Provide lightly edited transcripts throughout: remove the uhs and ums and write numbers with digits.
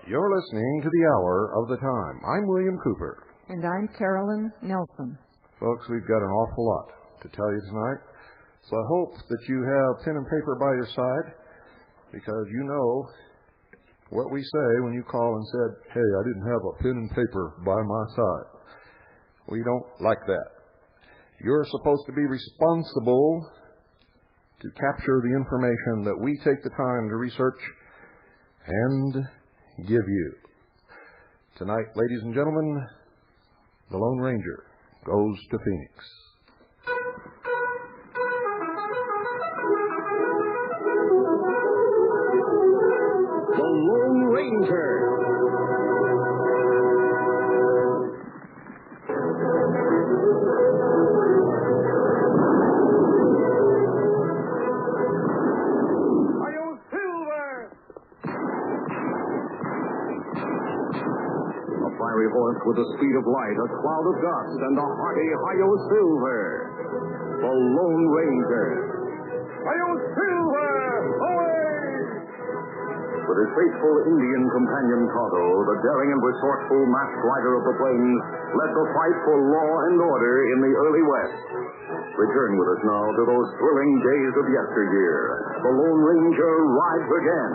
You're listening to the Hour of the Time. I'm William Cooper. And I'm Carolyn Nelson. Folks, we've got an awful lot to tell you tonight. So I hope that you have pen and paper by your side, because you know what we say when you call and said, hey, I didn't have a pen and paper by my side. We don't like that. You're supposed to be responsible to capture the information that we take the time to research and give you. Tonight, ladies and gentlemen, the Lone Ranger goes to Phoenix. The Lone Ranger. Horse with the speed of light, a cloud of dust, and a hearty Hi-Yo Silver. The Lone Ranger. Hi-Yo Silver! Away! With his faithful Indian companion Tonto, the daring and resourceful masked rider of the plains led the fight for law and order in the early West. Return with us now to those thrilling days of yesteryear. The Lone Ranger rides again.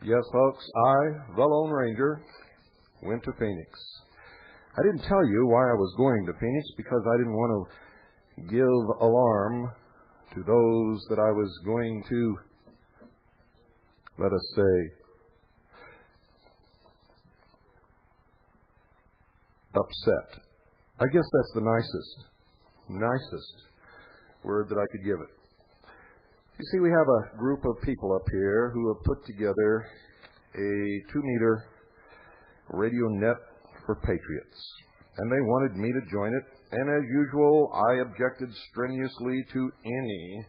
Yes, folks, I, the Lone Ranger, went to Phoenix. I didn't tell you why I was going to Phoenix, because I didn't want to give alarm to those that I was going to, let us say, upset. I guess that's the nicest word that I could give it. You see, we have a group of people up here who have put together a 2-meter radio net for patriots, and they wanted me to join it, and as usual, I objected strenuously to any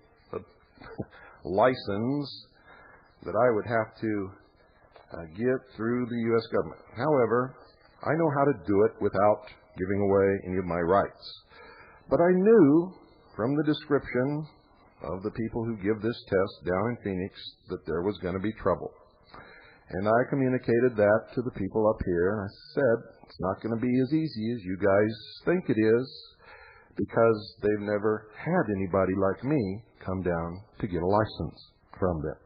license that I would have to get through the U.S. government. However, I know how to do it without giving away any of my rights. But I knew from the description of the people who give this test down in Phoenix that there was going to be trouble. And I communicated that to the people up here. I said, it's not going to be as easy as you guys think it is, because they've never had anybody like me come down to get a license from them.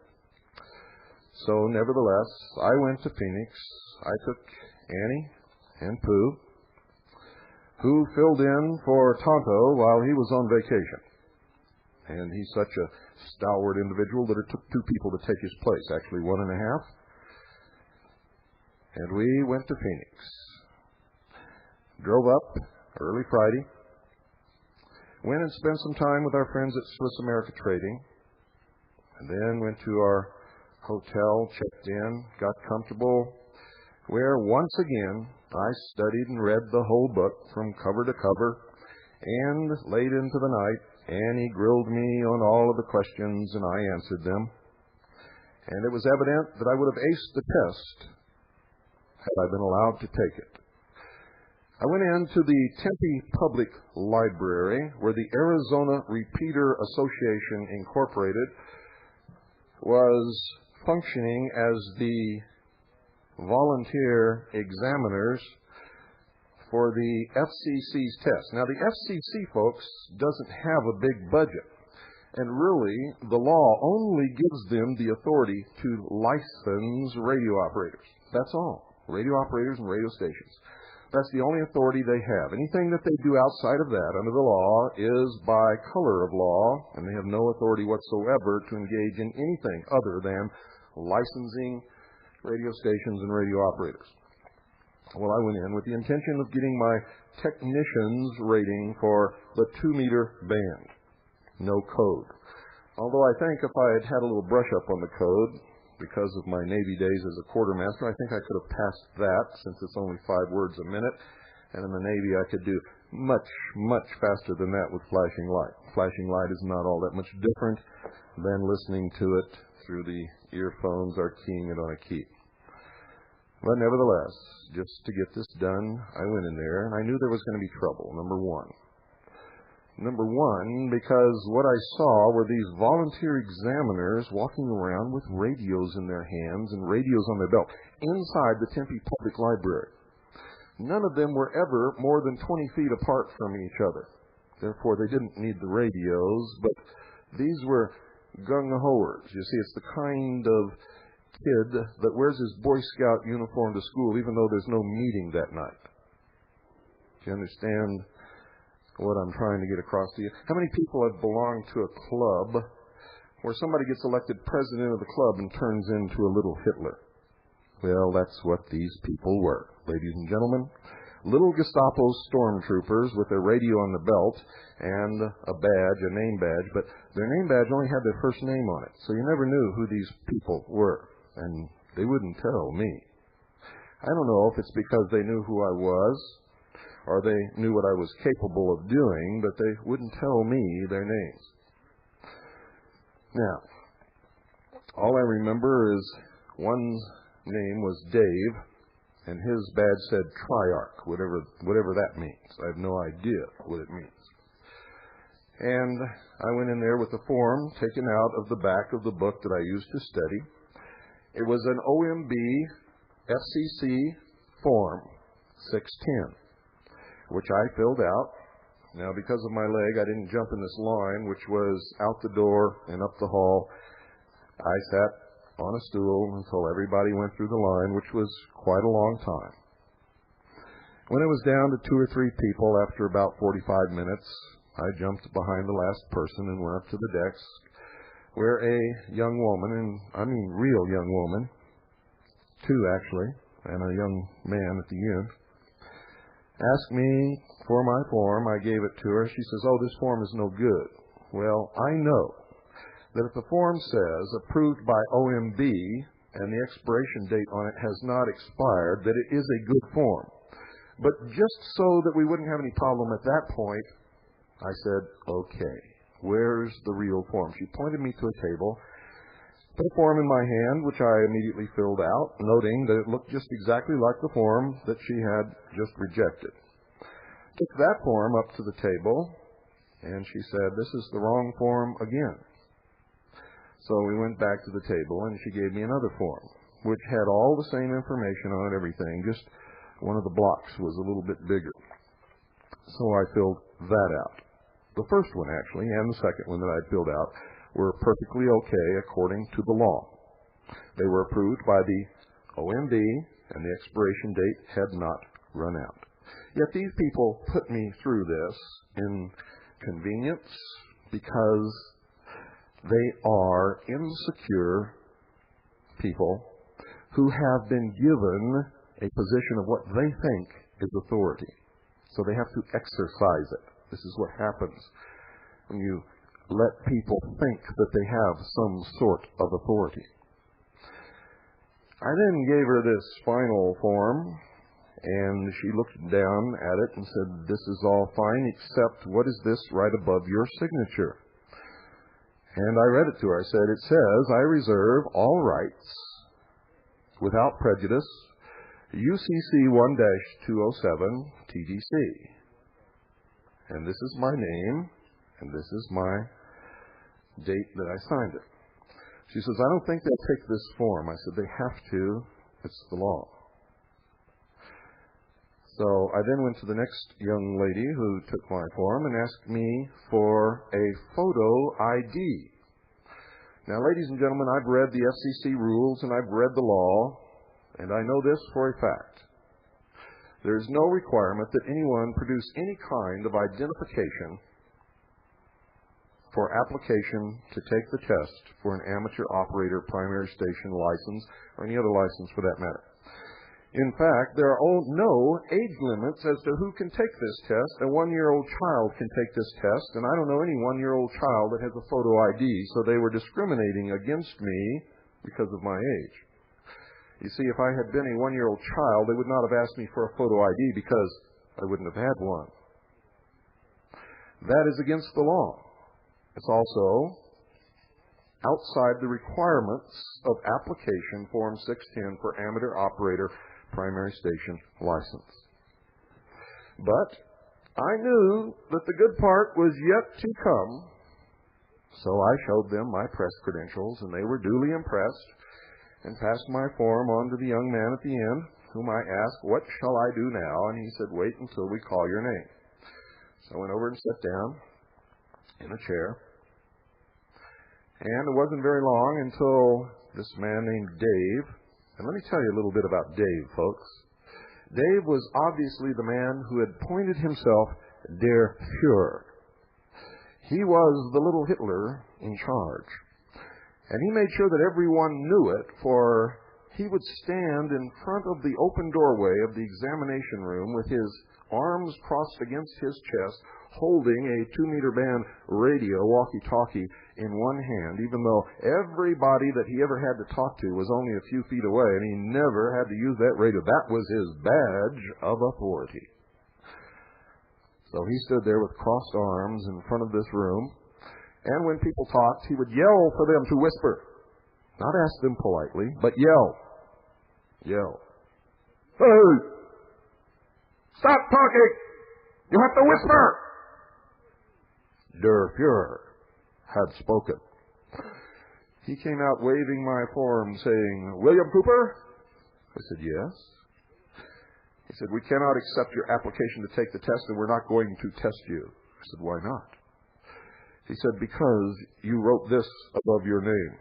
So nevertheless, I went to Phoenix. I took Annie and Pooh, who filled in for Tonto while he was on vacation. And he's such a stalwart individual that it took 2 people to take his place, actually 1 and a half. And we went to Phoenix. Drove up early Friday. Went and spent some time with our friends at Swiss America Trading. And then went to our hotel, checked in, got comfortable, where once again I studied and read the whole book from cover to cover. And late into the night, Annie grilled me on all of the questions, and I answered them. And it was evident that I would have aced the test had I been allowed to take it. I went into the Tempe Public Library, where the Arizona Repeater Association Incorporated was functioning as the volunteer examiners for the FCC's test. Now, the FCC, folks, doesn't have a big budget. And really, the law only gives them the authority to license radio operators. That's all. Radio operators and radio stations. That's the only authority they have. Anything that they do outside of that under the law is by color of law, and they have no authority whatsoever to engage in anything other than licensing radio stations and radio operators. Well, I went in with the intention of getting my technician's rating for the 2-meter band. No code. Although I think if I had had a little brush up on the code, because of my Navy days as a quartermaster, I think I could have passed that since it's only 5 words a minute. And in the Navy, I could do much, much faster than that with flashing light. Flashing light is not all that much different than listening to it through the earphones or keying it on a key. But nevertheless, just to get this done, I went in there, and I knew there was going to be trouble, number one. Number one, because what I saw were these volunteer examiners walking around with radios in their hands and radios on their belt inside the Tempe Public Library. None of them were ever more than 20 feet apart from each other. Therefore, they didn't need the radios, but these were gung-hoers. You see, it's the kind of kid that wears his Boy Scout uniform to school even though there's no meeting that night. Do you understand what I'm trying to get across to you? How many people have belonged to a club where somebody gets elected president of the club and turns into a little Hitler? Well, that's what these people were, ladies and gentlemen. Little Gestapo stormtroopers with their radio on the belt and a badge, a name badge, but their name badge only had their first name on it, so you never knew who these people were, and they wouldn't tell me. I don't know if it's because they knew who I was or they knew what I was capable of doing, but they wouldn't tell me their names. Now, all I remember is one's name was Dave, and his badge said Triarch, whatever that means. I have no idea what it means. And I went in there with a form taken out of the back of the book that I used to study. It was an OMB FCC form 610, which I filled out. Now, because of my leg, I didn't jump in this line, which was out the door and up the hall. I sat on a stool until everybody went through the line, which was quite a long time. When it was down to 2 or 3 people after about 45 minutes, I jumped behind the last person and went up to the desk where a young woman, and I mean real young woman, 2 actually, and a young man at the end, asked me for my form. I gave it to her. She says, "Oh, this form is no good." Well, I know that if the form says approved by OMB and the expiration date on it has not expired, that it is a good form. But just so that we wouldn't have any problem at that point, I said, okay, where's the real form? She pointed me to a table, put a form in my hand, which I immediately filled out, noting that it looked just exactly like the form that she had just rejected. Took that form up to the table, and she said, "This is the wrong form again." So we went back to the table, and she gave me another form, which had all the same information on it, everything, just one of the blocks was a little bit bigger. So I filled that out. The first one, actually, and the second one that I filled out were perfectly okay according to the law. They were approved by the OMB, and the expiration date had not run out. Yet these people put me through this inconvenience because they are insecure people who have been given a position of what they think is authority. So they have to exercise it. This is what happens when you let people think that they have some sort of authority. I then gave her this final form, and she looked down at it and said, "This is all fine, except what is this right above your signature?" And I read it to her. I said, "It says, I reserve all rights without prejudice, u.c.c. 1-207 TDC. And this is my name, and this is my date that I signed it." She says, "I don't think they'll take this form." I said, "They have to. It's the law." So I then went to the next young lady who took my form and asked me for a photo ID. Now, ladies and gentlemen, I've read the FCC rules and I've read the law, and I know this for a fact. There is no requirement that anyone produce any kind of identification for application to take the test for an amateur operator primary station license or any other license for that matter. In fact, there are no age limits as to who can take this test. A 1-year-old child can take this test, and I don't know any 1-year-old child that has a photo ID, so they were discriminating against me because of my age. You see, if I had been a 1-year-old child, they would not have asked me for a photo ID because I wouldn't have had one. That is against the law. It's also outside the requirements of application form 610 for amateur operator primary station license. But I knew that the good part was yet to come, so I showed them my press credentials, and they were duly impressed and passed my form on to the young man at the end, whom I asked, "What shall I do now?" And he said, "Wait until we call your name." So I went over and sat down in a chair. And it wasn't very long until this man named Dave, and let me tell you a little bit about Dave, folks. Dave was obviously the man who had appointed himself Der Führer. He was the little Hitler in charge. And he made sure that everyone knew it, for he would stand in front of the open doorway of the examination room with his arms crossed against his chest, holding a 2-meter band radio walkie-talkie in one hand, even though everybody that he ever had to talk to was only a few feet away, and he never had to use that radio. That was his badge of authority. So he stood there with crossed arms in front of this room, and when people talked, he would yell for them to whisper. Not ask them politely, but yell. Yell. "Hey! Stop talking! You have to whisper!" Der Führer had spoken. He came out waving my form, saying, "William Cooper?" I said, "Yes." He said, "We cannot accept your application to take the test, and we're not going to test you." I said, "Why not?" He said, "Because you wrote this above your name."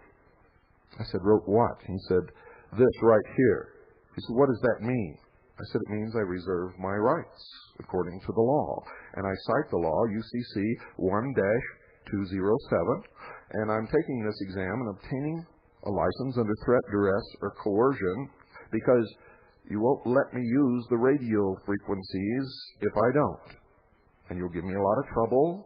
I said, "Wrote what?" He said, "This right here." He said, "What does that mean?" I said, "It means I reserve my rights according to the law." And I cite the law, u.c.c. 1-207, and I'm taking this exam and obtaining a license under threat, duress, or coercion because you won't let me use the radio frequencies if I don't. And you'll give me a lot of trouble,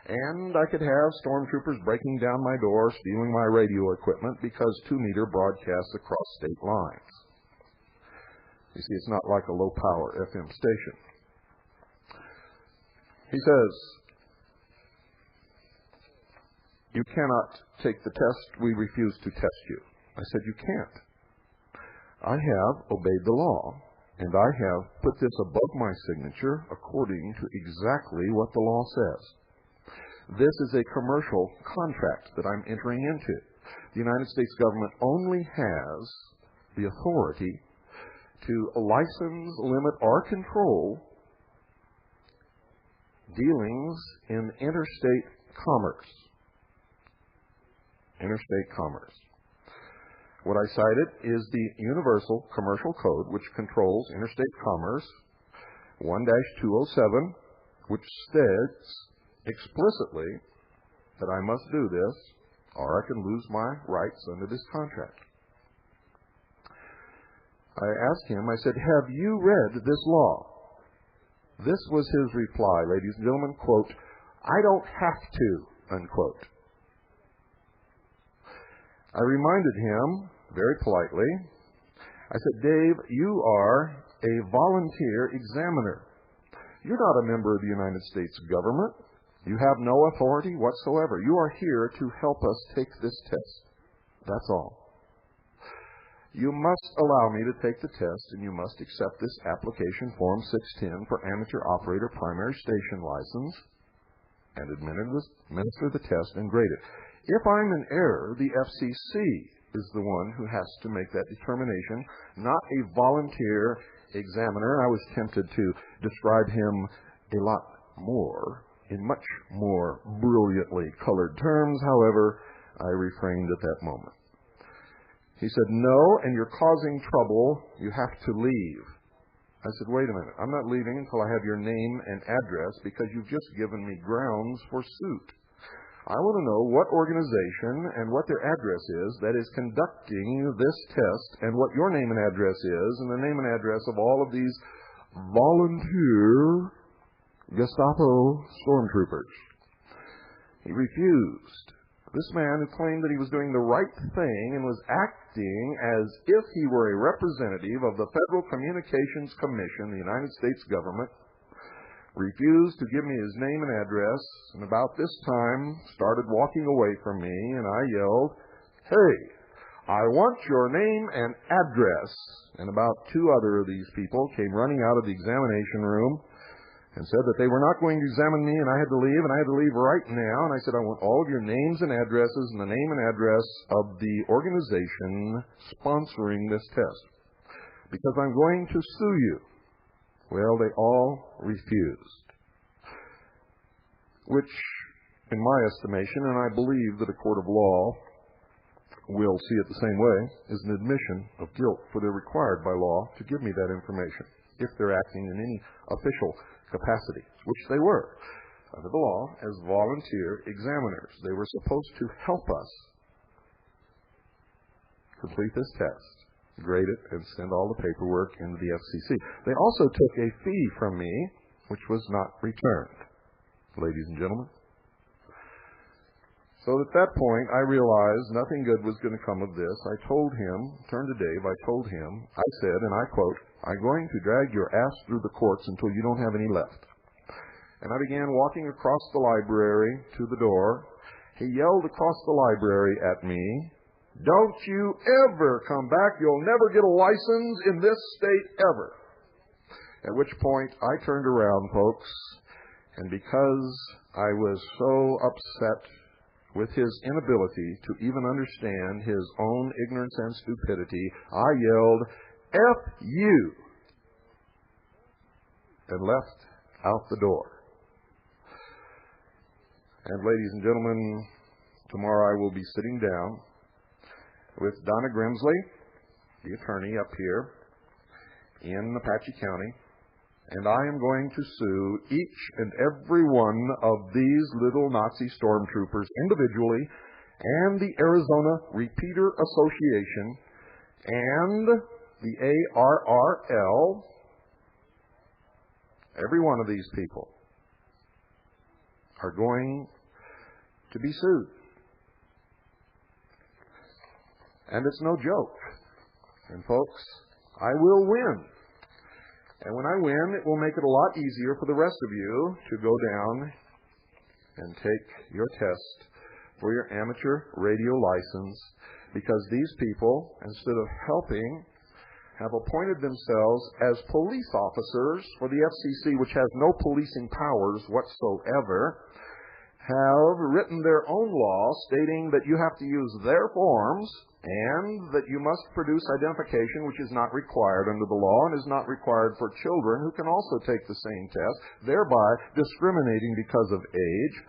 and I could have stormtroopers breaking down my door, stealing my radio equipment because 2-meter broadcasts across state lines. You see, it's not like a low-power FM station. He says, "You cannot take the test. We refuse to test you." I said, "You can't. I have obeyed the law, and I have put this above my signature according to exactly what the law says. This is a commercial contract that I'm entering into. The United States government only has the authority to license, limit, or control dealings in interstate commerce. Interstate commerce. What I cited is the Universal Commercial Code, which controls interstate commerce, 1-207, which states explicitly that I must do this, or I can lose my rights under this contract. I asked him, I said, "Have you read this law?" This was his reply, ladies and gentlemen, quote, "I don't have to," unquote. I reminded him, very politely, I said, "Dave, you are a volunteer examiner. You're not a member of the United States government. You have no authority whatsoever. You are here to help us take this test. That's all. You must allow me to take the test, and you must accept this application form 610 for amateur operator primary station license and administer the test and grade it. If I'm in error, the FCC is the one who has to make that determination, not a volunteer examiner." I was tempted to describe him a lot more, in much more brilliantly colored terms. However, I refrained at that moment. He said, "No, and you're causing trouble. You have to leave." I said, "Wait a minute. I'm not leaving until I have your name and address because you've just given me grounds for suit. I want to know what organization and what their address is that is conducting this test and what your name and address is and the name and address of all of these volunteer Gestapo stormtroopers." He refused. This man who claimed that he was doing the right thing and was acting as if he were a representative of the Federal Communications Commission, the United States government, refused to give me his name and address, and about this time started walking away from me, and I yelled, "Hey, I want your name and address." And about two other of these people came running out of the examination room and said that they were not going to examine me, and I had to leave, and I had to leave right now. And I said, "I want all of your names and addresses and the name and address of the organization sponsoring this test, because I'm going to sue you." Well, they all refused, which, in my estimation, and I believe that a court of law will see it the same way, is an admission of guilt, for they're required by law to give me that information if they're acting in any official capacity, which they were, under the law, as volunteer examiners. They were supposed to help us complete this test, grade it, and send all the paperwork into the FCC. They also took a fee from me, which was not returned, ladies and gentlemen. So at that point, I realized nothing good was going to come of this. I told him, turned to Dave, I told him, I said, and I quote, "I'm going to drag your ass through the courts until you don't have any left." And I began walking across the library to the door. He yelled across the library at me, "Don't you ever come back. You'll never get a license in this state ever." At which point I turned around, folks, and because I was so upset with his inability to even understand his own ignorance and stupidity, I yelled, "F you," and left out the door. And ladies and gentlemen, tomorrow I will be sitting down with Donna Grimsley, the attorney up here in Apache County, and I am going to sue each and every one of these little Nazi stormtroopers individually, and the Arizona Repeater Association, and the ARRL. Every one of these people are going to be sued. And it's no joke. And folks, I will win. And when I win, it will make it a lot easier for the rest of you to go down and take your test for your amateur radio license, because these people, instead of helping, have appointed themselves as police officers for the FCC, which has no policing powers whatsoever, have written their own law stating that you have to use their forms and that you must produce identification, which is not required under the law and is not required for children who can also take the same test, thereby discriminating because of age.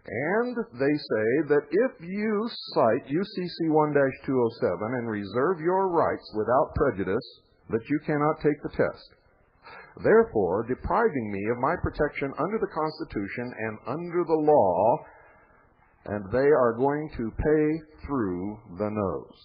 And they say that if you cite u.c.c. 1-207 and reserve your rights without prejudice, that you cannot take the test, therefore depriving me of my protection under the Constitution and under the law, and they are going to pay through the nose.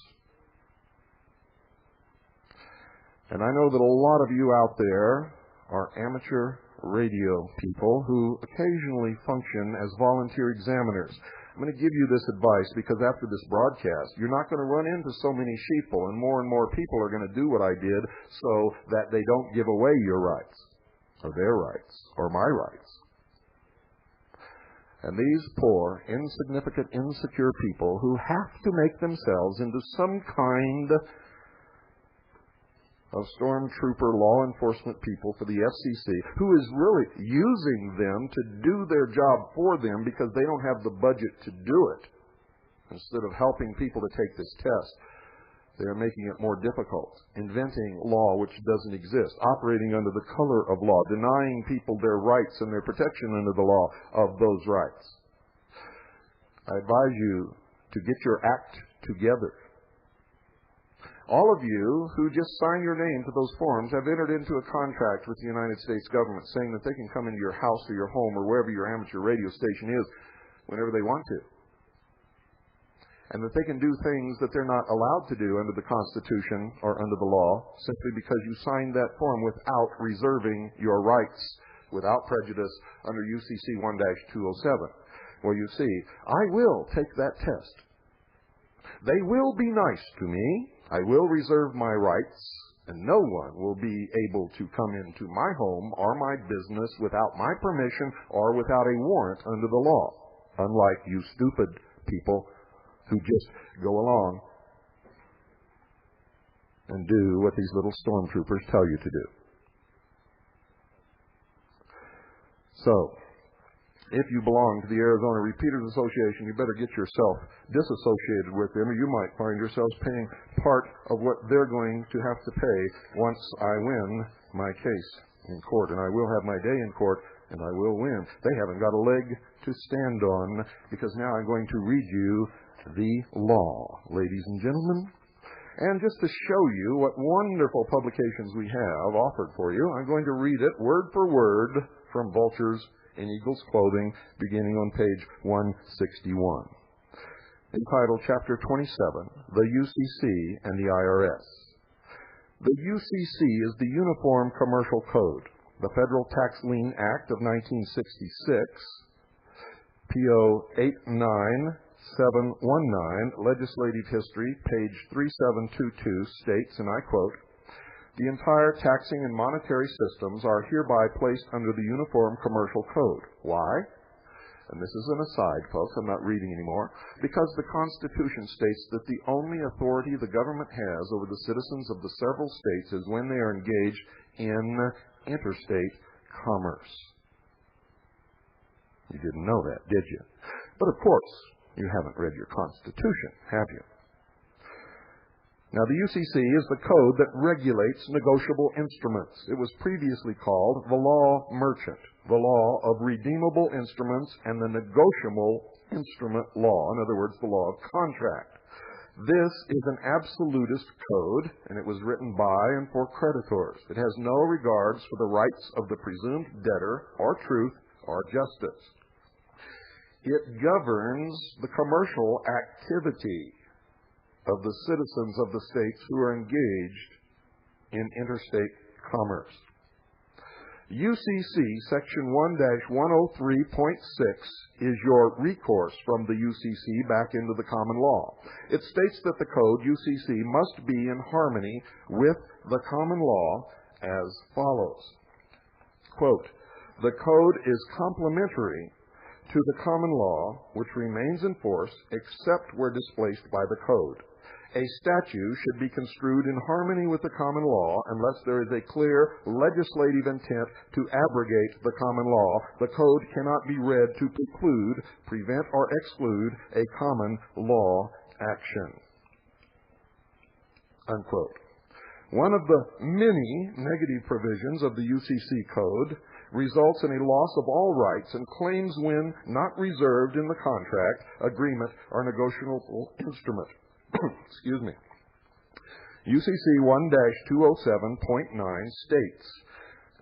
And I know that a lot of you out there are amateur radio people who occasionally function as volunteer examiners. I'm going to give you this advice because after this broadcast, you're not going to run into so many sheeple, and more people are going to do what I did so that they don't give away your rights, or their rights, or my rights. And these poor, insignificant, insecure people who have to make themselves into some kind of stormtrooper law enforcement people for the FCC, who is really using them to do their job for them because they don't have the budget to do it. Instead of helping people to take this test, they're making it more difficult, inventing law which doesn't exist, operating under the color of law, denying people their rights and their protection under the law of those rights. I advise you to get your act together. All of you who just sign your name to those forms have entered into a contract with the United States government saying that they can come into your house or your home or wherever your amateur radio station is whenever they want to. And that they can do things that they're not allowed to do under the Constitution or under the law simply because you signed that form without reserving your rights without prejudice under u.c.c. 1-207. Well, you see, I will take that test. They will be nice to me. I will reserve my rights, and no one will be able to come into my home or my business without my permission or without a warrant under the law, unlike you stupid people who just go along and do what these little stormtroopers tell you to do. So, if you belong to the Arizona Repeaters Association, you better get yourself disassociated with them, or you might find yourselves paying part of what they're going to have to pay once I win my case in court. And I will have my day in court, and I will win. They haven't got a leg to stand on, because now I'm going to read you the law, ladies and gentlemen. And just to show you what wonderful publications we have offered for you, I'm going to read it word for word from Vultures in Eagle's Clothing, beginning on page 161. Entitled Chapter 27, The u.c.c. and the IRS. The u.c.c. is the Uniform Commercial Code. The Federal Tax Lien Act of 1966, P.O. 89719, Legislative History, page 3722, states, and I quote, "The entire taxing and monetary systems are hereby placed under the Uniform Commercial Code." Why? And this is an aside, folks, I'm not reading anymore. Because the Constitution states that the only authority the government has over the citizens of the several states is when they are engaged in interstate commerce. You didn't know that, did you? But of course, you haven't read your Constitution, have you? Now, the u.c.c. is the code that regulates negotiable instruments. It was previously called the law merchant, the law of redeemable instruments, and the negotiable instrument law, in other words, the law of contract. This is an absolutist code, and it was written by and for creditors. It has no regards for the rights of the presumed debtor, or truth, or justice. It governs the commercial activity of the citizens of the states who are engaged in interstate commerce. u.c.c. Section 1-103.6 is your recourse from the u.c.c. back into the common law. It states that the code u.c.c. must be in harmony with the common law as follows. Quote, "The code is complementary to the common law, which remains in force except where displaced by the code. A statute should be construed in harmony with the common law unless there is a clear legislative intent to abrogate the common law. The code cannot be read to preclude, prevent, or exclude a common law action." Unquote. One of the many negative provisions of the u.c.c. code results in a loss of all rights and claims when not reserved in the contract, agreement, or negotiable instrument. Excuse me. u.c.c. 1-207.9 states,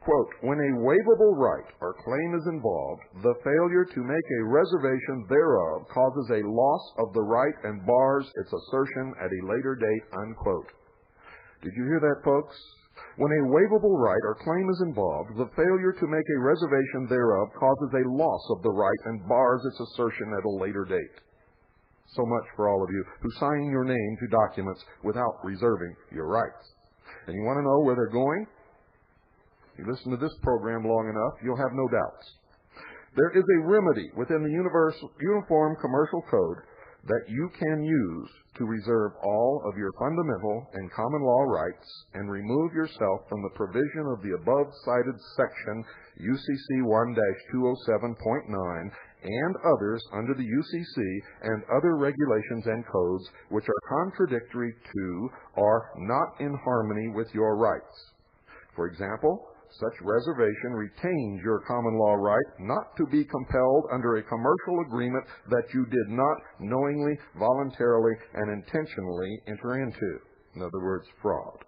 quote, "When a waivable right or claim is involved, the failure to make a reservation thereof causes a loss of the right and bars its assertion at a later date," unquote. Did you hear that, folks? When a waivable right or claim is involved, the failure to make a reservation thereof causes a loss of the right and bars its assertion at a later date. So much for all of you who sign your name to documents without reserving your rights. And you want to know where they're going? You listen to this program long enough, you'll have no doubts. There is a remedy within the Uniform Commercial Code that you can use to reserve all of your fundamental and common law rights and remove yourself from the provision of the above-cited section u.c.c. 1-207.9 and others under the u.c.c. and other regulations and codes which are contradictory to or not in harmony with your rights. For example, such reservation retains your common law right not to be compelled under a commercial agreement that you did not knowingly, voluntarily, and intentionally enter into. In other words, fraud.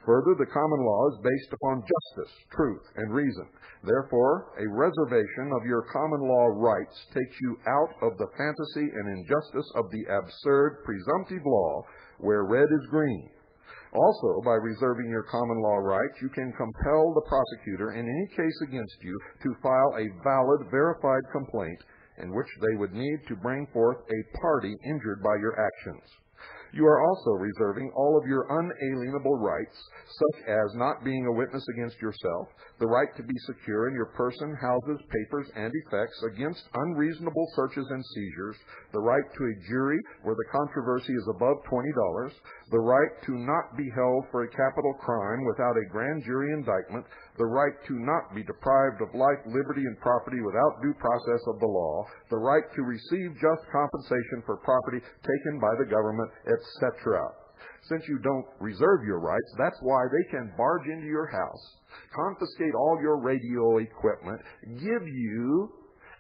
Further, the common law is based upon justice, truth, and reason. Therefore, a reservation of your common law rights takes you out of the fantasy and injustice of the absurd presumptive law where red is green. Also, by reserving your common law rights, you can compel the prosecutor in any case against you to file a valid, verified complaint in which they would need to bring forth a party injured by your actions. You are also reserving all of your unalienable rights, such as not being a witness against yourself, the right to be secure in your person, houses, papers, and effects against unreasonable searches and seizures, the right to a jury where the controversy is above $20, the right to not be held for a capital crime without a grand jury indictment, the right to not be deprived of life, liberty, and property without due process of the law, the right to receive just compensation for property taken by the government, etc. Since you don't reserve your rights, that's why they can barge into your house, confiscate all your radio equipment, give you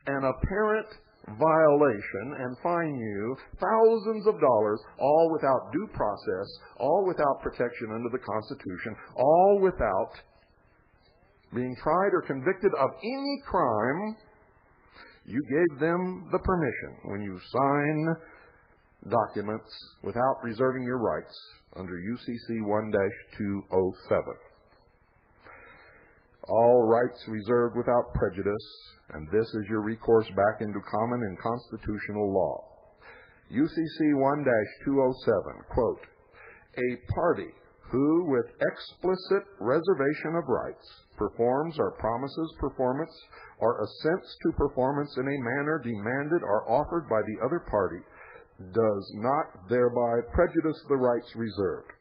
an apparent violation, and fine you thousands of dollars, all without due process, all without protection under the Constitution, all without being tried or convicted of any crime. You gave them the permission when you sign documents without reserving your rights under u.c.c. 1-207. All rights reserved without prejudice, and this is your recourse back into common and constitutional law. u.c.c. 1-207, quote, a party who, with explicit reservation of rights, performs or promises performance or assents to performance in a manner demanded or offered by the other party does not thereby prejudice the rights reserved.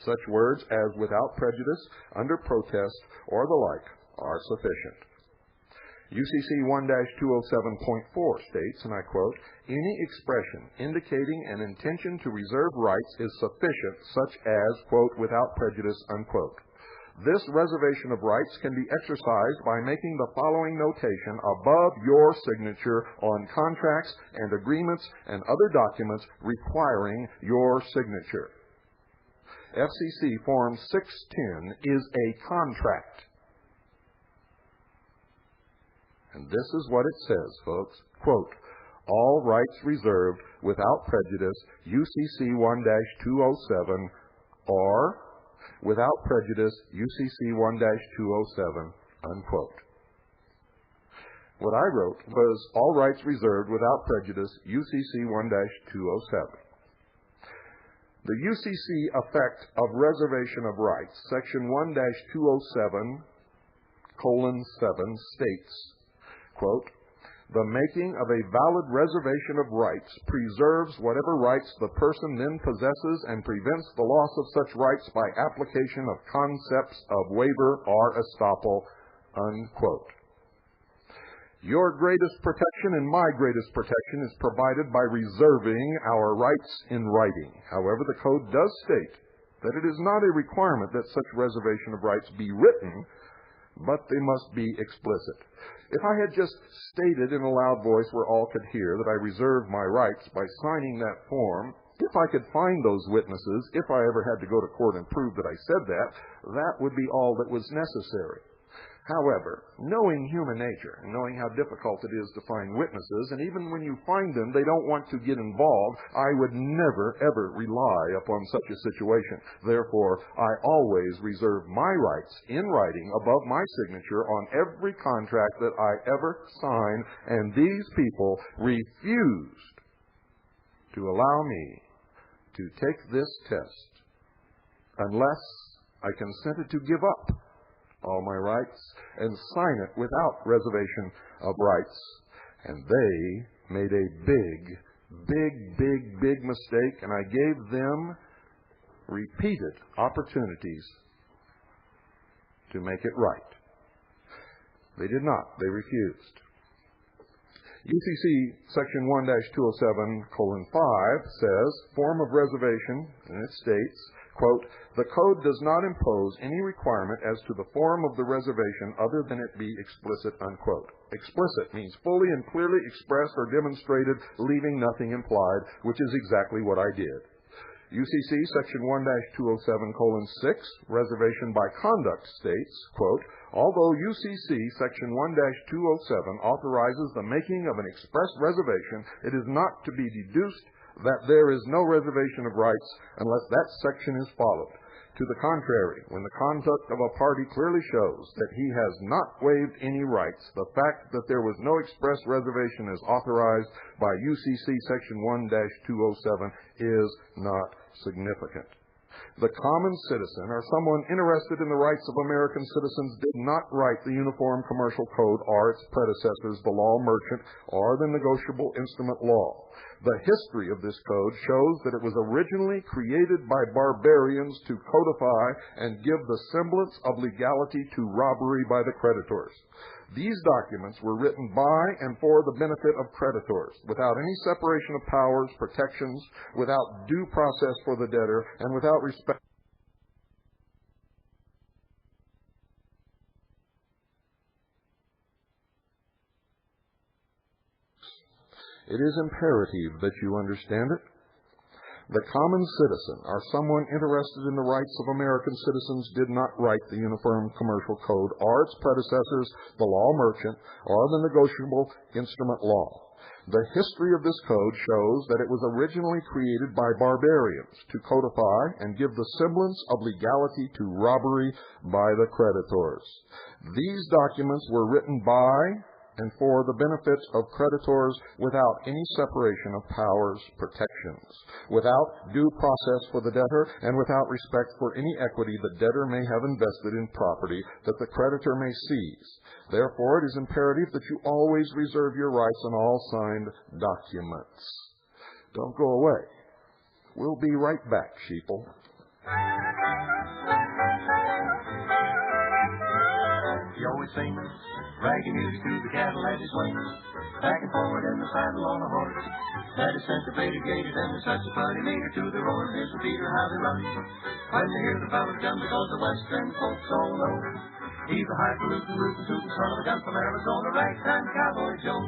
Such words as without prejudice, under protest, or the like are sufficient. u.c.c. 1-207.4 states, and I quote, any expression indicating an intention to reserve rights is sufficient, such as, quote, without prejudice, unquote. This reservation of rights can be exercised by making the following notation above your signature on contracts and agreements and other documents requiring your signature. FCC Form 610 is a contract. And this is what it says, folks. Quote, all rights reserved without prejudice, u.c.c. 1-207, or without prejudice, u.c.c. 1-207, unquote. What I wrote was all rights reserved without prejudice, u.c.c. 1-207. The u.c.c. effect of reservation of rights, section 1-207:7 states, quote, the making of a valid reservation of rights preserves whatever rights the person then possesses and prevents the loss of such rights by application of concepts of waiver or estoppel, unquote. Your greatest protection and my greatest protection is provided by reserving our rights in writing. However, the Code does state that it is not a requirement that such reservation of rights be written, but they must be explicit. If I had just stated in a loud voice where all could hear that I reserved my rights by signing that form, if I could find those witnesses, if I ever had to go to court and prove that I said that, that would be all that was necessary. However, knowing human nature, and knowing how difficult it is to find witnesses, and even when you find them, they don't want to get involved, I would never, ever rely upon such a situation. Therefore, I always reserve my rights in writing above my signature on every contract that I ever sign, and these people refused to allow me to take this test unless I consented to give up all my rights and sign it without reservation of rights. And they made a big mistake, and I gave them repeated opportunities to make it right. They did not. They refused. u.c.c. section 1-207:5 says, form of reservation, and it states, quote, the Code does not impose any requirement as to the form of the reservation other than it be explicit, unquote. Explicit means fully and clearly expressed or demonstrated, leaving nothing implied, which is exactly what I did. u.c.c. section 1-207:6, reservation by conduct states, quote, although u.c.c. section 1-207 authorizes the making of an express reservation, it is not to be deduced that there is no reservation of rights unless that section is followed. To the contrary, when the conduct of a party clearly shows that he has not waived any rights, the fact that there was no express reservation as authorized by u.c.c. Section 1-207 is not significant. The common citizen, or someone interested in the rights of American citizens, did not write the Uniform Commercial Code or its predecessors, the law merchant, or the negotiable instrument law. The history of this code shows that it was originally created by barbarians to codify and give the semblance of legality to robbery by the creditors. These documents were written by and for the benefit of creditors, without any separation of powers, protections, without due process for the debtor, and without respect. It is imperative that you understand it. The common citizen, or someone interested in the rights of American citizens, did not write the Uniform Commercial Code or its predecessors, the law merchant, or the negotiable instrument law. The history of this code shows that it was originally created by barbarians to codify and give the semblance of legality to robbery by the creditors. These documents were written by and for the benefit of creditors without any separation of powers, protections, without due process for the debtor, and without respect for any equity the debtor may have invested in property that the creditor may seize. Therefore, it is imperative that you always reserve your rights on all signed documents. Don't go away. We'll be right back, sheeple. You always sing ragged music to the cattle as he swings, back and forward in the saddle on a horse that is syncopated, gated, and there's such a funny meter to the roar. Here's the beater, how they run. When they hear the fellas come, because the western folks all know he's a highfalutin, rootin', tootin' son of a gun from Arizona, ragtime cowboy Joe.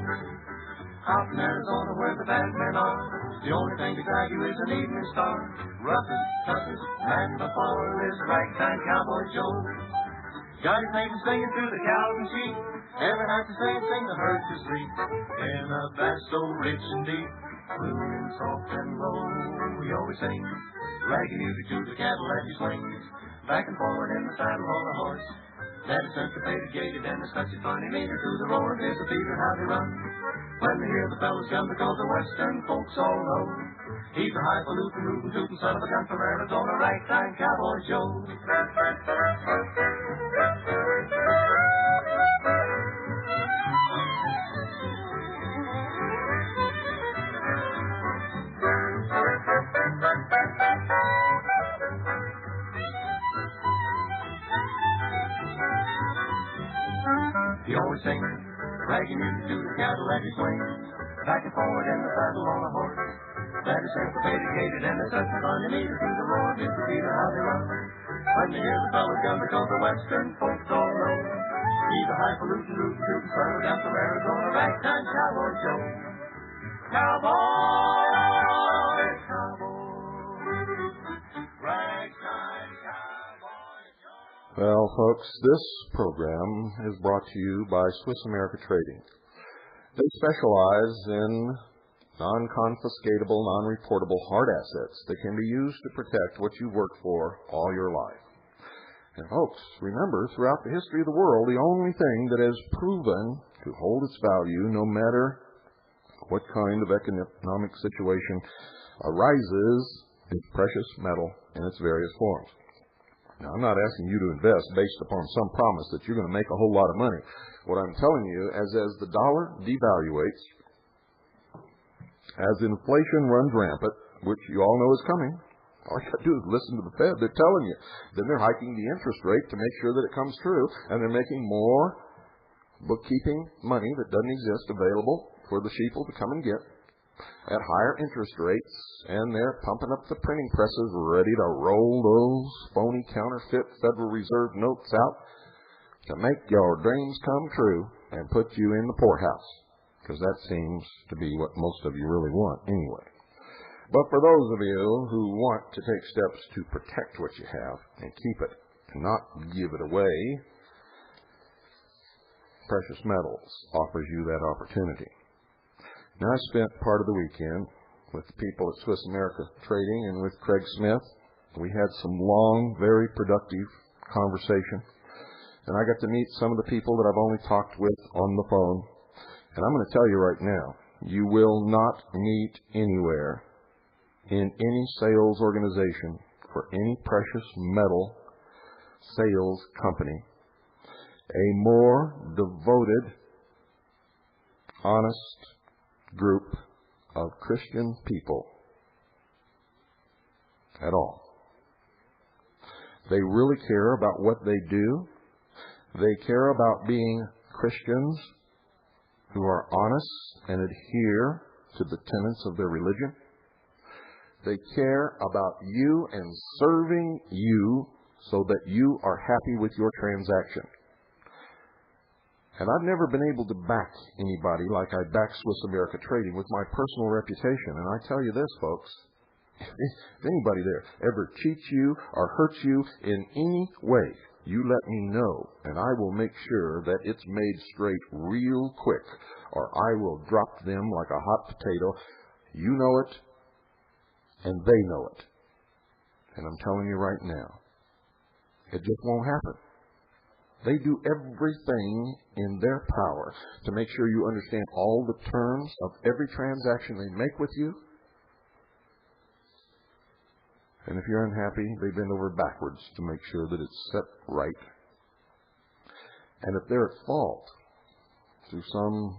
Out in Arizona where the bad men are, the only thing to guide you is an evening star. Roughest, toughest man before is ragtime cowboy Joe. Got his name singing through the cows and sheep. Every night the sing the herd to sleep. In a bass so rich and deep, crooning soft and low. We always sing ragged music to the cattle as he swings, back and forward in the saddle on a horse that is syncopated, gated, and there's such a funny meter to the roar. There's a beaver, how they run. When they hear the fellas come, because the western folks all know he's a highfalutin, rootin', tootin' son of a gun from Arizona, ragtime cowboy Joe. He always sings ragged music to the cattle as he swings, back and forward in the saddle on a horse that is syncopated, gated, and there's such a funny meter to the roar. It's the beater, how they run. When they hear the fellas come, because the western folks all know he's a highfalutin, rootin', tootin' son of a gun from Arizona, ragtime cowboy Joe. Cowboy, cowboy, ragtime cowboy Joe. Well, folks, this program is brought to you by Swiss America Trading. They specialize in non-confiscatable, non-reportable hard assets that can be used to protect what you've worked for all your life. And folks, remember, throughout the history of the world, the only thing that has proven to hold its value, no matter what kind of economic situation arises, is precious metal in its various forms. Now, I'm not asking you to invest based upon some promise that you're going to make a whole lot of money. What I'm telling you is, as the dollar devaluates, as inflation runs rampant, which you all know is coming, all you got to do is listen to the Fed. They're telling you. Then they're hiking the interest rate to make sure that it comes true, and they're making more bookkeeping money that doesn't exist available for the sheeple to come and get at higher interest rates, and they're pumping up the printing presses ready to roll those phony counterfeit Federal Reserve notes out to make your dreams come true and put you in the poorhouse, because that seems to be what most of you really want anyway. But for those of you who want to take steps to protect what you have and keep it and not give it away, Precious Metals offers you that opportunity. Now, I spent part of the weekend with the people at Swiss America Trading and with Craig Smith We had some long, very productive conversation. And I got to meet some of the people that I've only talked with on the phone. And I'm going to tell you right now, you will not meet anywhere in any sales organization for any precious metal sales company a more devoted, honest group of Christian people at all. They really care about what they do. They care about being Christians who are honest and adhere to the tenets of their religion. They care about you and serving you so that you are happy with your transaction. And I've never been able to back anybody like I back Swiss America Trading with my personal reputation. And I tell you this, folks, if anybody there ever cheats you or hurts you in any way, you let me know, and I will make sure that it's made straight real quick, or I will drop them like a hot potato. You know it, and they know it. And I'm telling you right now, it just won't happen. They do everything in their power to make sure you understand all the terms of every transaction they make with you. And if you're unhappy, they bend over backwards to make sure that it's set right. And if they're at fault through some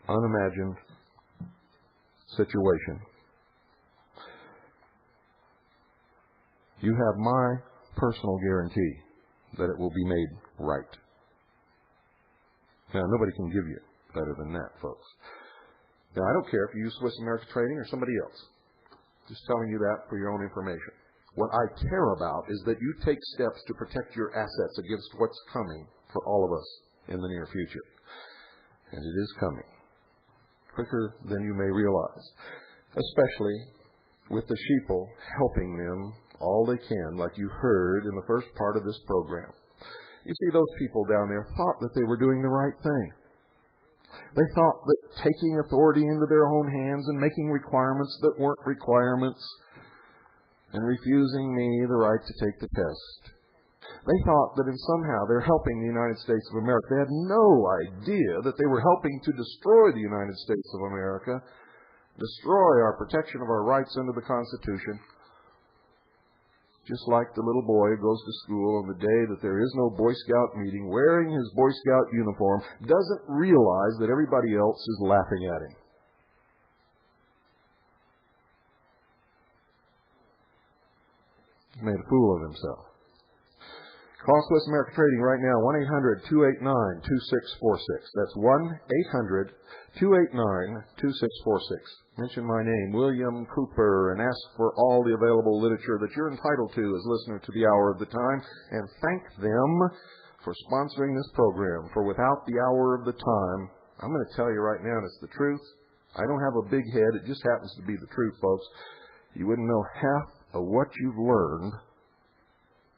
unimagined situation, you have my personal guarantee that it will be made right. Now, nobody can give you better than that, folks. Now, I don't care if you use Swiss America Trading or somebody else. Just telling you that for your own information. What I care about is that you take steps to protect your assets against what's coming for all of us in the near future. And it is coming. Quicker than you may realize. Especially with the sheeple helping them all they can, like you heard in the first part of this program. You see, those people down there thought that they were doing the right thing. They thought that taking authority into their own hands and making requirements that weren't requirements and refusing me the right to take the test. They thought that somehow they're helping the United States of America. They had no idea that they were helping to destroy the United States of America, destroy our protection of our rights under the Constitution. Just like the little boy who goes to school on the day that there is no Boy Scout meeting, wearing his Boy Scout uniform, doesn't realize that everybody else is laughing at him. He made a fool of himself. Call Swiss America Trading right now, 1-800-289-2646. That's 1-800-289-2646. Mention my name, William Cooper, and ask for all the available literature that you're entitled to as listener to the Hour of the Time, and thank them for sponsoring this program. For without the Hour of the Time, I'm going to tell you right now, and it's the truth. I don't have a big head. It just happens to be the truth, folks. You wouldn't know half of what you've learned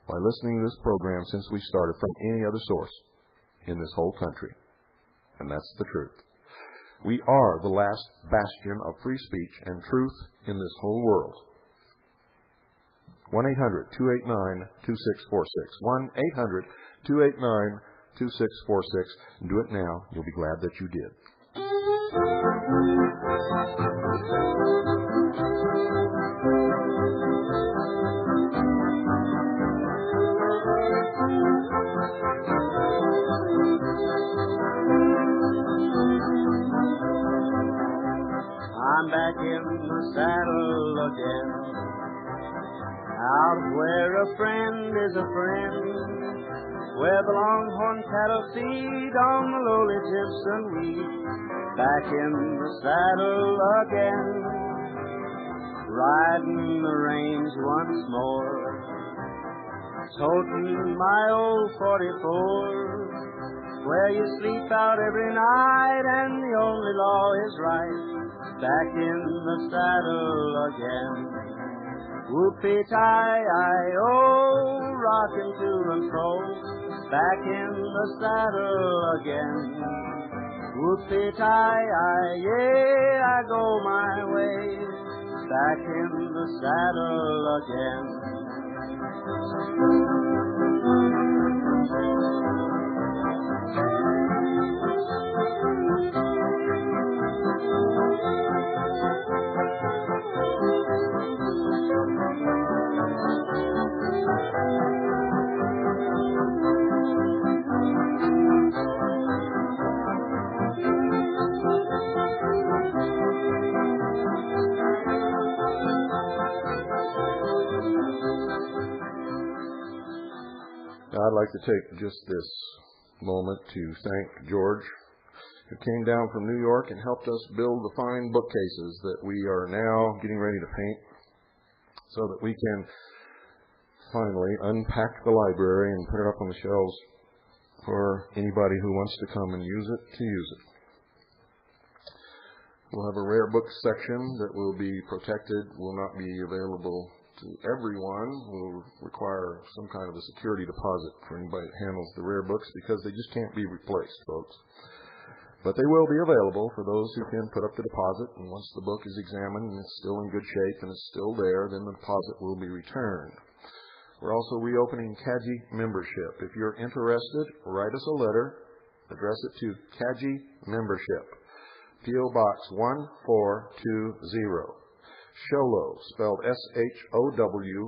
by listening to this program since we started from any other source in this whole country. And that's the truth. We are the last bastion of free speech and truth in this whole world. 1-800-289-2646. 1-800-289-2646. Do it now. You'll be glad that you did. I'm back in the saddle again, out where a friend is a friend, where the longhorn cattle feed on the lowly gypsum weed. Back in the saddle again, riding the range once more, toting my old 44, where you sleep out every night and the only law is right. Back in the saddle again. Whoopee-tie-I-oh, rocking to and fro. Back in the saddle again. Whoopee-tie-I, I go my way. Back in the saddle again. I'd like to take just this moment to thank George, who came down from New York and helped us build the fine bookcases that we are now getting ready to paint so that we can finally unpack the library and put it up on the shelves for anybody who wants to come and use it to use it. We'll have a rare books section that will be protected, will not be available to everyone. Will require some kind of a security deposit for anybody that handles the rare books because they just can't be replaced, folks. But they will be available for those who can put up the deposit, and once the book is examined and it's still in good shape and it's still there, then the deposit will be returned. We're also reopening CAGI membership. If you're interested, write us a letter, address it to CAGI membership, P.O. Box 1420, Sholo, spelled S-H-O-W-L-O-W,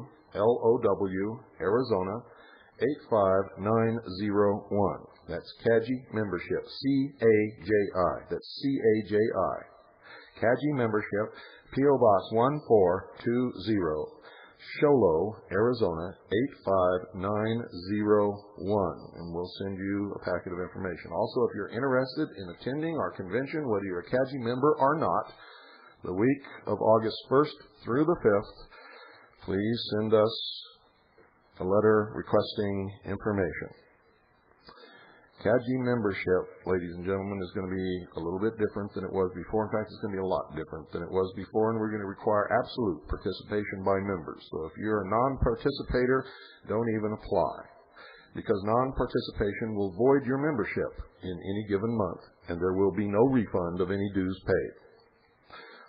Arizona, 85901. That's CAGI membership, C-A-J-I. That's C-A-J-I. CAGI membership, P.O. Box 1420, Sholo, Arizona, 85901. And we'll send you a packet of information. Also, if you're interested in attending our convention, whether you're a CAGI member or not, the week of August 1st through the 5th, please send us a letter requesting information. CAGI membership, ladies and gentlemen, is going to be a little bit different than it was before. In fact, it's going to be a lot different than it was before, and we're going to require absolute participation by members. So if you're a non-participator, don't even apply, because non-participation will void your membership in any given month, and there will be no refund of any dues paid.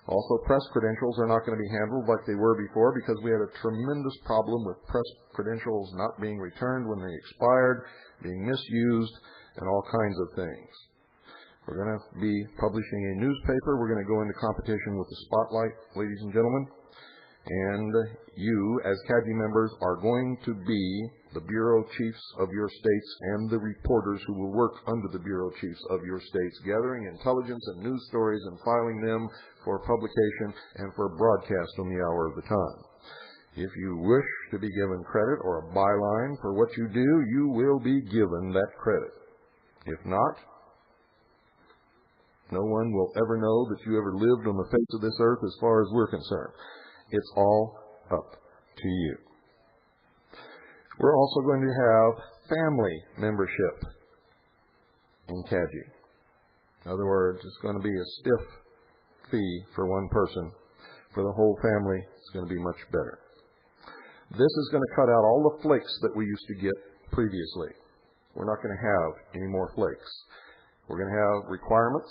Also, press credentials are not going to be handled like they were before, because we had a tremendous problem with press credentials not being returned when they expired, being misused, and all kinds of things. We're going to be publishing a newspaper. We're going to go into competition with the Spotlight, ladies and gentlemen. And you, as CAGI members, are going to be the bureau chiefs of your states and the reporters who will work under the bureau chiefs of your states, gathering intelligence and news stories and filing them for publication and for broadcast on the hour of the time. If you wish to be given credit or a byline for what you do, you will be given that credit. If not, no one will ever know that you ever lived on the face of this earth as far as we're concerned. It's all up to you. We're also going to have family membership in CAGI. In other words, it's going to be a stiff fee for one person. For the whole family, it's going to be much better. This is going to cut out all the flakes that we used to get previously. We're not going to have any more flakes. We're going to have requirements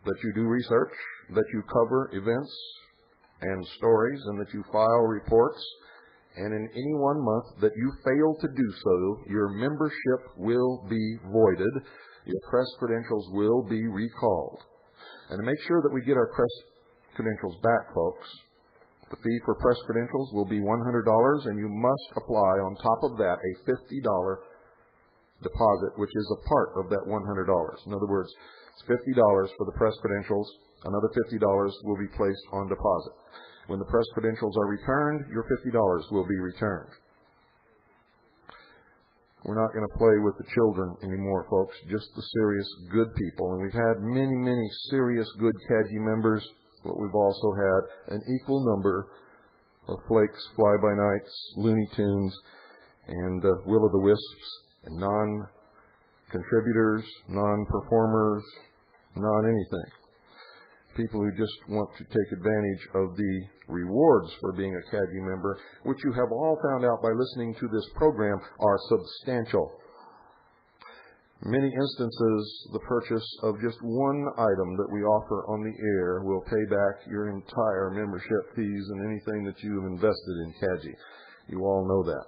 that you do research, that you cover events and stories, and that you file reports. And in any 1 month that you fail to do so, your membership will be voided. Your press credentials will be recalled. And to make sure that we get our press credentials back, folks, the fee for press credentials will be $100, and you must apply on top of that a $50 deposit, which is a part of that $100. In other words, it's $50 for the press credentials. Another $50 will be placed on deposit. When the press credentials are returned, your $50 will be returned. We're not going to play with the children anymore, folks, just the serious good people. And we've had many, many serious good CAGI members, but we've also had an equal number of flakes, fly-by-nights, Looney Tunes, and will-o'-the-wisps, and non-contributors, non-performers, non-anything. People who just want to take advantage of the rewards for being a CAGI member, which you have all found out by listening to this program, are substantial. In many instances, the purchase of just one item that we offer on the air will pay back your entire membership fees and anything that you have invested in CAGI. You all know that.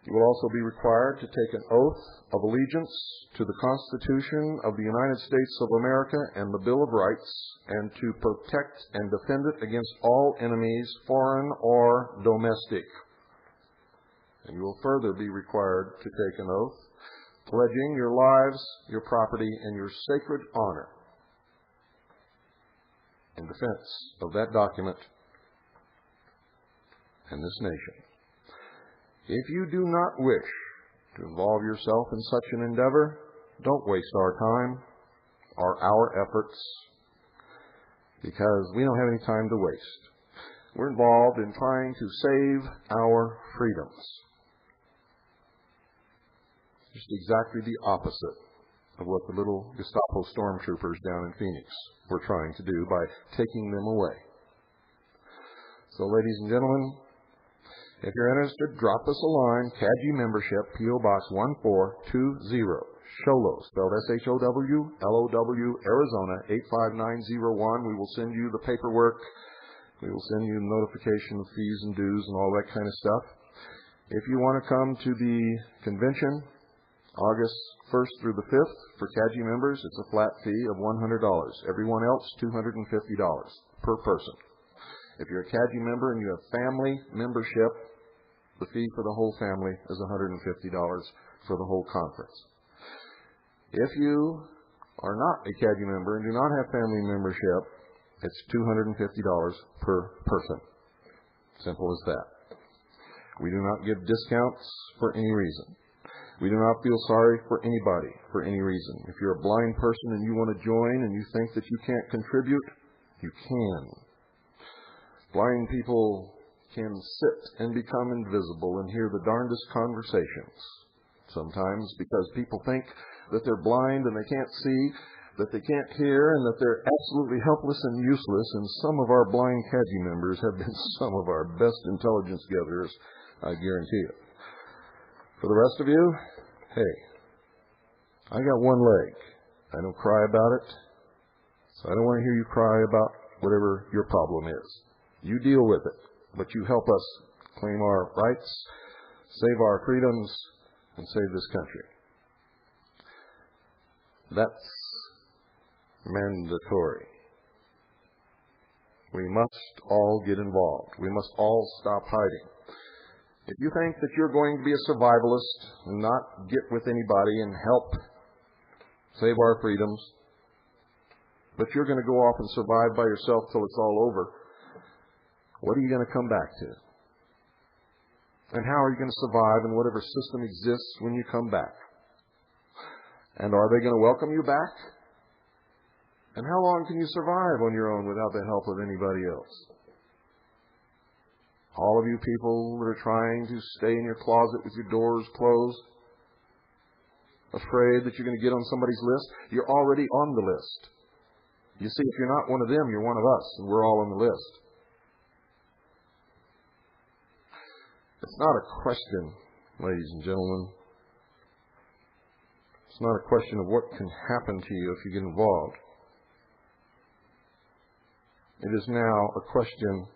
You will also be required to take an oath of allegiance to the Constitution of the United States of America and the Bill of Rights, and to protect and defend it against all enemies, foreign or domestic. And you will further be required to take an oath pledging your lives, your property, and your sacred honor in defense of that document and this nation. If you do not wish to involve yourself in such an endeavor, don't waste our time or our efforts, because we don't have any time to waste. We're involved in trying to save our freedoms. Just exactly the opposite of what the little Gestapo stormtroopers down in Phoenix were trying to do by taking them away. So, ladies and gentlemen, if you're interested, drop us a line, CAGI membership, P.O. Box 1420, Sholo, spelled S-H-O-W-L-O-W, Arizona, 85901. We will send you the paperwork. We will send you notification of fees and dues and all that kind of stuff. If you want to come to the convention, August 1st through the 5th, for CAGI members, it's a flat fee of $100. Everyone else, $250 per person. If you're a CAGI member and you have family membership, the fee for the whole family is $150 for the whole conference. If you are not a CAGI member and do not have family membership, it's $250 per person. Simple as that. We do not give discounts for any reason. We do not feel sorry for anybody for any reason. If you're a blind person and you want to join and you think that you can't contribute, you can. Blind people can sit and become invisible and hear the darndest conversations. Sometimes because people think that they're blind and they can't see, that they can't hear, and that they're absolutely helpless and useless. And some of our blind CAGI members have been some of our best intelligence gatherers, I guarantee you. For the rest of you, hey, I got one leg. I don't cry about it, so I don't want to hear you cry about whatever your problem is. You deal with it, but you help us claim our rights, save our freedoms, and save this country. That's mandatory. We must all get involved. We must all stop hiding. If you think that you're going to be a survivalist and not get with anybody and help save our freedoms, but you're going to go off and survive by yourself till it's all over, what are you going to come back to? And how are you going to survive in whatever system exists when you come back? And are they going to welcome you back? And how long can you survive on your own without the help of anybody else? All of you people that are trying to stay in your closet with your doors closed, afraid that you're going to get on somebody's list, you're already on the list. You see, if you're not one of them, you're one of us, and we're all on the list. It's not a question, ladies and gentlemen. It's not a question of what can happen to you if you get involved. It is now a question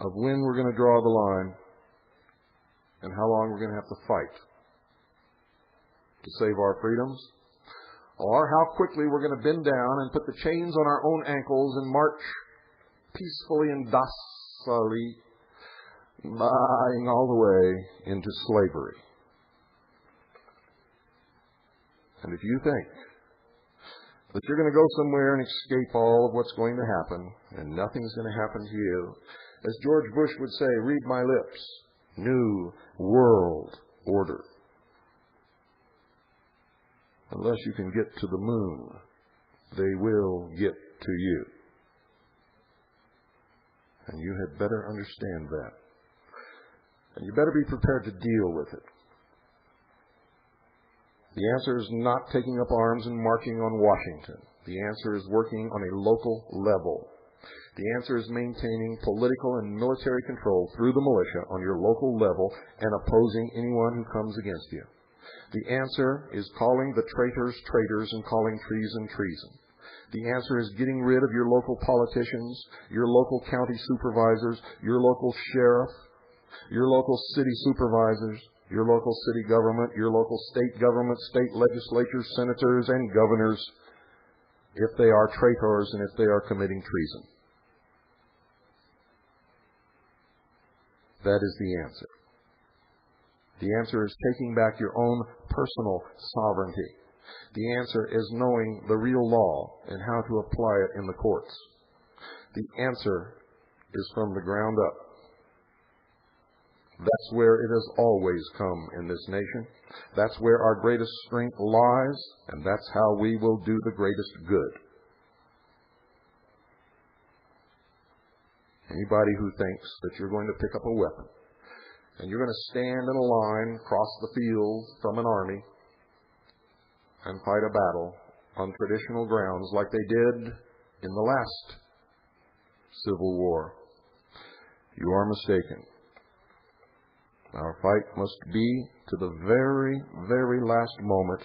of when we're going to draw the line and how long we're going to have to fight to save our freedoms, or how quickly we're going to bend down and put the chains on our own ankles and march peacefully and docilely, buying all the way into slavery. And if you think that you're going to go somewhere and escape all of what's going to happen, and nothing's going to happen to you, as George Bush would say, read my lips, New World Order. Unless you can get to the moon, they will get to you. And you had better understand that. And you better be prepared to deal with it. The answer is not taking up arms and marching on Washington. The answer is working on a local level. The answer is maintaining political and military control through the militia on your local level and opposing anyone who comes against you. The answer is calling the traitors traitors and calling treason treason. The answer is getting rid of your local politicians, your local county supervisors, your local sheriff, your local city supervisors, your local city government, your local state government, state legislatures, senators, and governors, if they are traitors and if they are committing treason. That is the answer. The answer is taking back your own personal sovereignty. The answer is knowing the real law and how to apply it in the courts. The answer is from the ground up. That's where it has always come in this nation. That's where our greatest strength lies, and that's how we will do the greatest good. Anybody who thinks that you're going to pick up a weapon and you're going to stand in a line across the field from an army and fight a battle on traditional grounds like they did in the last Civil War, you are mistaken. Our fight must be to the very, very last moment,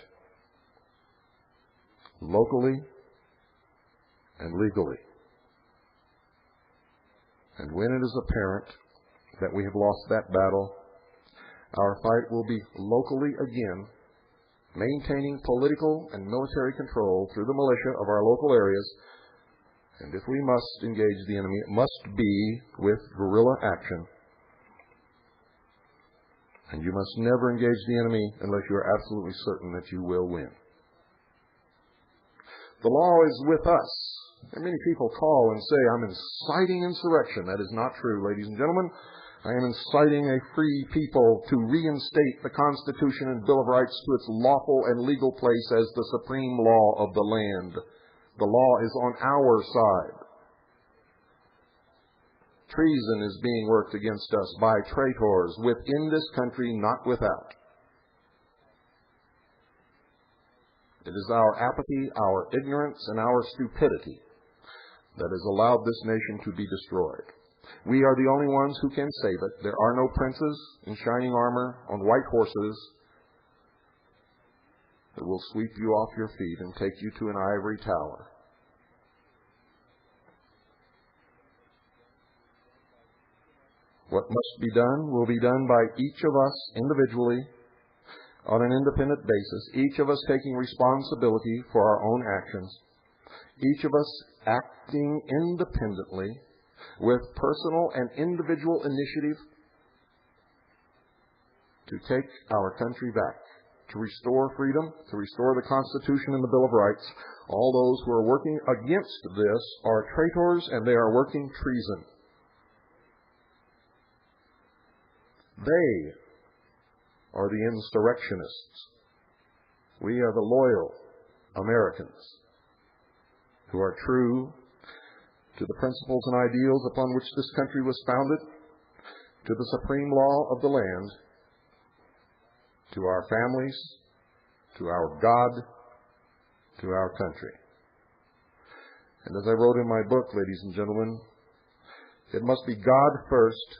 locally and legally. And when it is apparent that we have lost that battle, our fight will be locally again, maintaining political and military control through the militia of our local areas. And if we must engage the enemy, it must be with guerrilla action. And you must never engage the enemy unless you are absolutely certain that you will win. The law is with us. And many people call and say, I'm inciting insurrection. That is not true, ladies and gentlemen. I am inciting a free people to reinstate the Constitution and Bill of Rights to its lawful and legal place as the supreme law of the land. The law is on our side. Treason is being worked against us by traitors within this country, not without. It is our apathy, our ignorance, and our stupidity that has allowed this nation to be destroyed. We are the only ones who can save it. There are no princes in shining armor on white horses that will sweep you off your feet and take you to an ivory tower. What must be done will be done by each of us individually on an independent basis, each of us taking responsibility for our own actions, each of us acting independently with personal and individual initiative to take our country back, to restore freedom, to restore the Constitution and the Bill of Rights. All those who are working against this are traitors, and they are working treason. They are the insurrectionists. We are the loyal Americans who are true to the principles and ideals upon which this country was founded, to the supreme law of the land, to our families, to our God, to our country. And as I wrote in my book, ladies and gentlemen, it must be God first,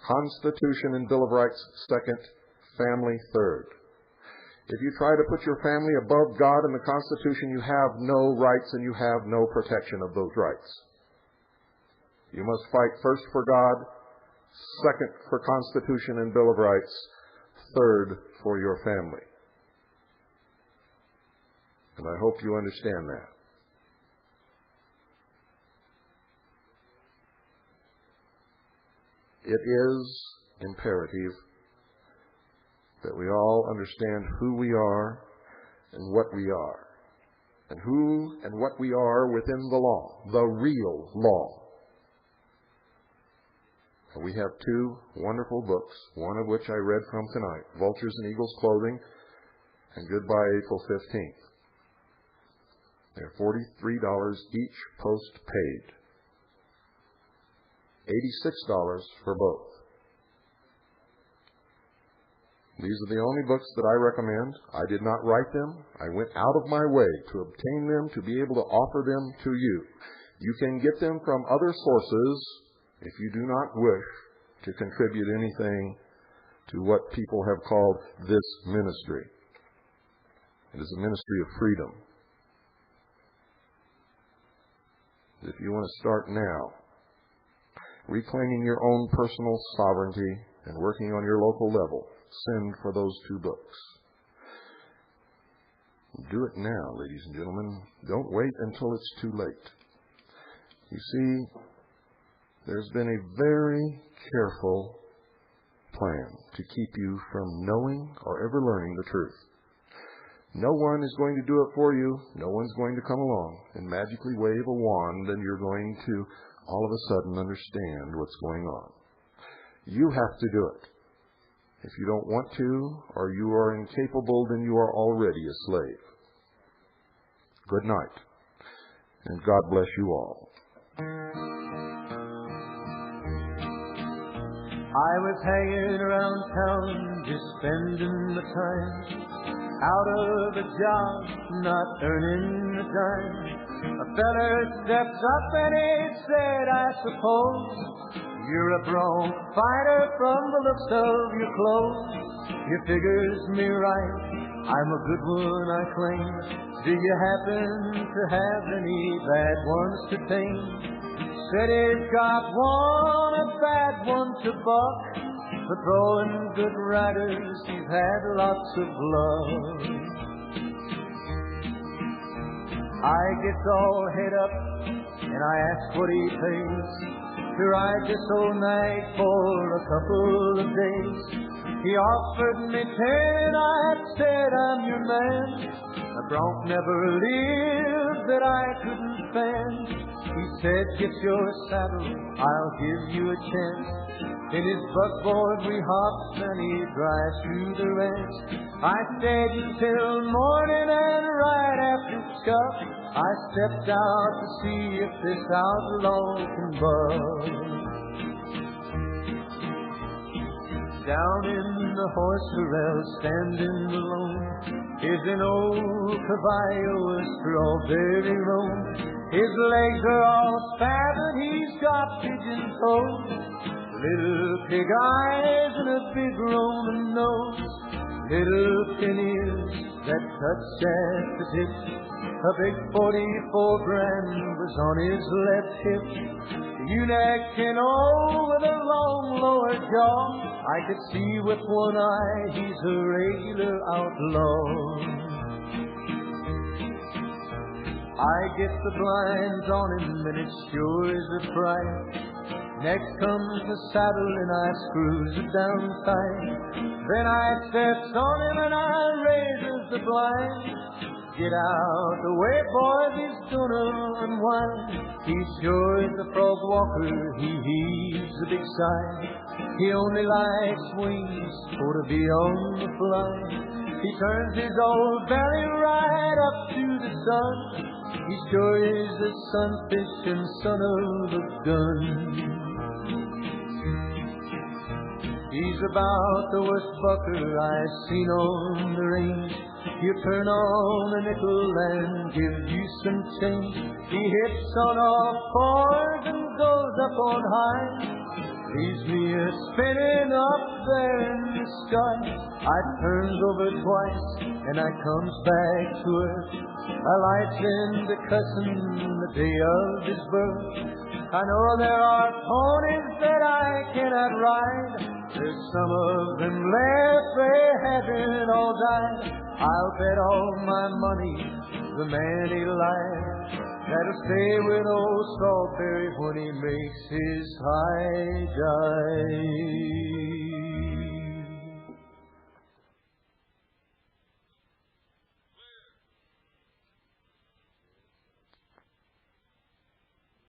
Constitution and Bill of Rights second, family third. If you try to put your family above God and the Constitution, you have no rights and you have no protection of those rights. You must fight first for God, second for Constitution and Bill of Rights, third for your family. And I hope you understand that. It is imperative that we all understand who we are and what we are, and who and what we are within the law, the real law. And we have two wonderful books, one of which I read from tonight, Vultures in Eagles' Clothing and Goodbye April 15th. They're $43 each post-paid. $86 for both. These are the only books that I recommend. I did not write them. I went out of my way to obtain them, to be able to offer them to you. You can get them from other sources if you do not wish to contribute anything to what people have called this ministry. It is a ministry of freedom. if you want to start now, reclaiming your own personal sovereignty and working on your local level, send for those 2 books. Do it now, ladies and gentlemen. Don't wait until it's too late. You see, there's been a very careful plan to keep you from knowing or ever learning the truth. No one is going to do it for you. No one's going to come along and magically wave a wand and you're going to all of a sudden understand what's going on. You have to do it. If you don't want to or you are incapable, then you are already a slave. Good night, and God bless you all. I was hanging around town, just spending the time, out of a job, not earning a dime. A feller steps up and he said, I suppose you're a bronc fighter from the looks of your clothes. Your figures me right, I'm a good one, I claim. Do you happen to have any bad ones to tame? Said he's got one, a bad one to buck. For throwing good riders, he's had lots of luck. I gets all head up, and I ask what he pays to ride this old nag for a couple of days. He offered me 10, and I said, I'm your man. A bronc never lived that I couldn't fend. He said, get your saddle, I'll give you a chance. In his buckboard we hopped and he drives through the ranch. I stayed until morning and right after scuff, I stepped out to see if this outlaw can buck. Down in the horse corral, standing alone, is an old caballo, a strawberry roan. His legs are all fat and he's got pigeon toes, little pig eyes and a big Roman nose, little pin ears that touch at the tip. A big 44 brand was on his left hip. Eunuch with a long lower jaw, I could see with one eye he's a regular outlaw. I get the blinds on him and it sure is a fright. Next comes the saddle and I screws it down tight. Then I steps on him and I raises the blind. Get out the way, boys, he's gonna unwind. He sure is a frog walker, he heaves a big sigh. He only likes wings for to be on the fly. He turns his old belly right up to the sun. He sure is a sunfish and son of a gun. He's about the worst bucker I've seen on the range. You turn on a nickel and gives you some change. He hits on all fours and goes up on high. Leaves me a spinning up there in the sky. I turns over twice and I comes back to earth. I lights into cussing the day of his birth. I know there are ponies that I cannot ride. There's some of them left, they haven't all died. I'll bet all my money the man he lied that'll stay with old Salisbury when he makes his high dive.